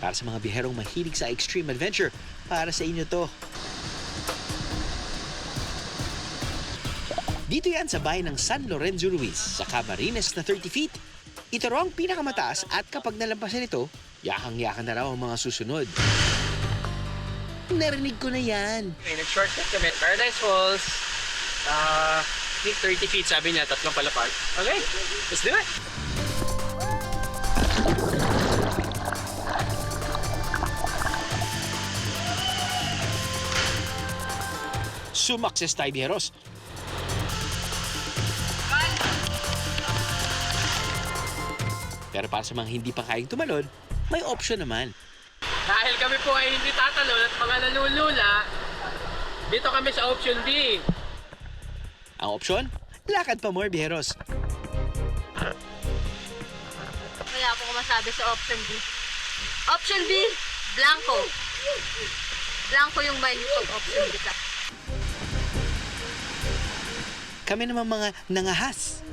Para sa mga biherong mahilig sa extreme adventure, para sa inyo to. Dito yan sa bayan ng San Lorenzo Ruiz sa Camarines na 30 feet. Ito raw ang pinakamataas at kapag nalampasan ito, yakang-yakan na raw ang mga susunod. Narinig ko na yan. Okay, nag-shortcut kami. Paradise Falls. I think 30 feet, sabi niya, 3 palapag. Okay, let's do it. Sumakses tayo, biheros. Pero para sa mga hindi pa kayang tumalon, may option naman. Dahil kami po ay hindi tatalon at mga nalulula, dito kami sa option D. Ang option, lakad pa more, biheros. Wala akong masabi sa option B. Option B, blanco. Blanco yung mind ko, option B ka. Kami naman mga nangahas.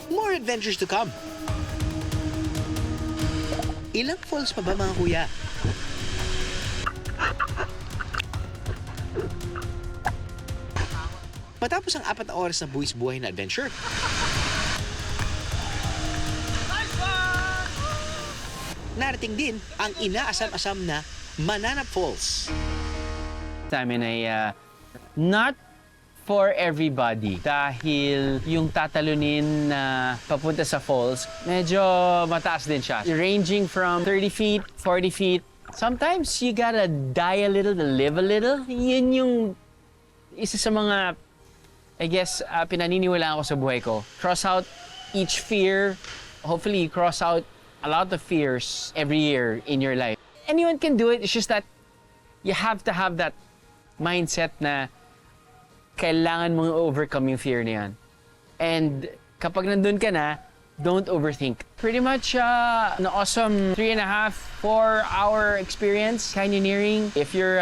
More adventures to come. Ilang falls pa ba mga kuya? Matapos ang 4 na oras na buwis-buhay na adventure, narating din ang inaasam-asam na Mananap Falls. Sa amin ay not for everybody dahil yung tatalunin na papunta sa falls, medyo mataas din siya. Ranging from 30 feet, 40 feet. Sometimes you gotta die a little to live a little. Yun yung isa sa mga, I guess, pinaniniwalaan ko sa buhay ko. Cross out each fear. Hopefully, you cross out a lot of fears every year in your life. Anyone can do it. It's just that you have to have that mindset na kailangan mong overcome yung fear na yan. And kapag nandun ka na, don't overthink. Pretty much an awesome 3.5, 4-hour experience canyoneering. If you're,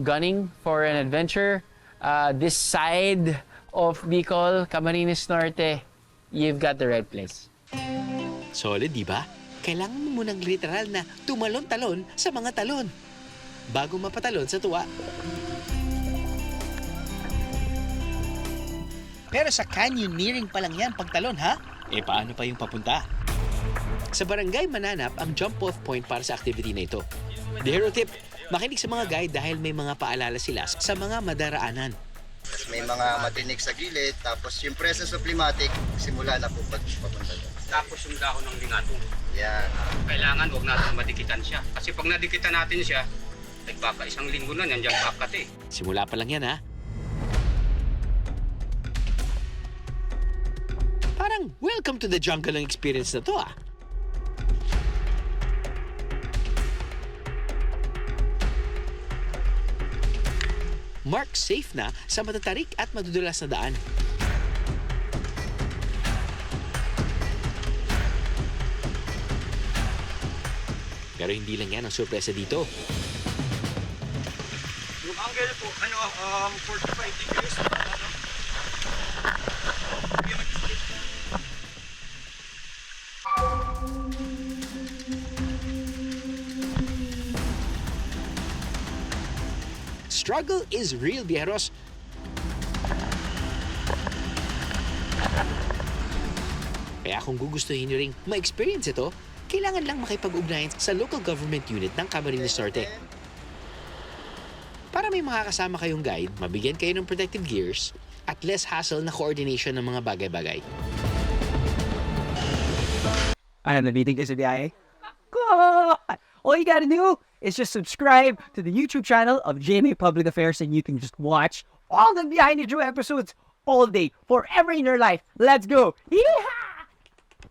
gunning for an adventure, this side of Bicol, Camarines Norte, you've got the right place. Solid, di ba? Kailangan mo munang literal na tumalon-talon sa mga talon bago mapatalon sa tuwa. Pero sa canyoneering pa lang yan pagtalon, ha? Eh paano pa yung papunta? Sa Barangay Mananap ang jump-off point para sa activity na ito. The hero tip, makinig sa mga guide dahil may mga paalala sila sa mga madaraanan. May mga matinik sa gilid, tapos yung presence of climatic, simula na po papunta doon. Tapos yung dahon ng lingatong. Yan. Kailangan huwag natin madikitan siya. Kasi pag nadikitan natin siya, baka 1 linggo na nandiyan kakat eh. Simula pa lang yan, ha? Parang welcome to the jungle ang experience na to, ah. Mark safe na sa matatarik at madudulas na daan. Pero hindi lang yan ang sorpresa dito. Yung angle po, 45 degrees. Struggle is real, biheros. Kaya kung gugustuhin nyo ring ma-experience ito, kailangan lang makipag-ugnayan sa local government unit ng Camarines Norte. Para may makakasama kayong guide, mabigyan kayo ng protective gears at less hassle na coordination ng mga bagay-bagay. Ano, nabitin ka sa biyahe? God! All you gotta do is just subscribe to the YouTube channel of GMA Public Affairs and you can just watch all the Behind the Drew episodes all day, forever in your life. Let's go! Yeehaw!